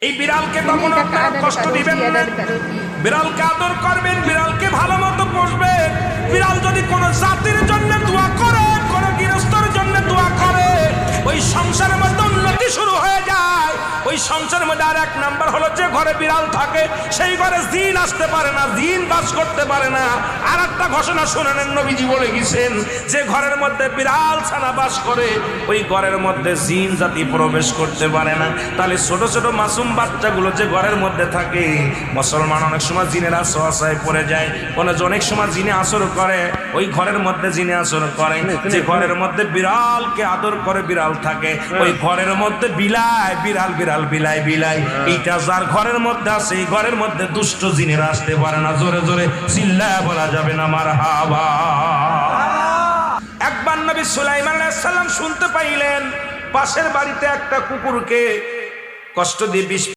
এই বিড়ালকে কখনো আপনারা কষ্ট দিবেন না। বিড়ালকে আদর করবেন, বিড়ালকে ভালো মতো পুষবেন। বিড়াল যদি কোনো জাতির জন্য দোয়া করে, কোনো গৃহস্থর জন্য দোয়া করে, ওই সংসারের মধ্যে উন্নতি শুরু হয়ে যায়। ওই সংসারের মধ্যে আর এক নাম্বার হলো, যে ঘরে বিড়াল থাকে সেই ঘরে জিন আসতে পারে না, জিন বাস করতে পারে না। আর একটা ঘোষণা শুনেন, নবীজি বলে গেছেন, যে ঘরের মধ্যে বিড়াল ছানা বাস করে ওই ঘরের মধ্যে জিন জাতি প্রবেশ করতে পারে না। তাহলে ছোট ছোট মাসুম বাচ্চাগুলো যে ঘরের মধ্যে থাকে, মুসলমান অনেক সময় জিনের আশ্রয় পড়ে যায়, অনেক সময় জিনে আসর করে, ওই ঘরের মধ্যে জিনে আসর করে। যে ঘরের মধ্যে বিড়ালকে আদর করে বিড়াল থাকে, ওই ঘরের মধ্যে বিলাই বিড়াল বিড়াল বিলাই বিলাই, এইটা যার ঘরের মধ্যে আছে এই ঘরের মধ্যে দুষ্ট জিনেরা আসতে পারে না। জোরে জোরে চিল্লায় বলা যাবে না মারহাবা। একবার নবী সুলাইমান আলাইহিস সালাম শুনতে পাইলেন পাশের বাড়িতে একটা কুকুরকে কষ্ট দিয়ে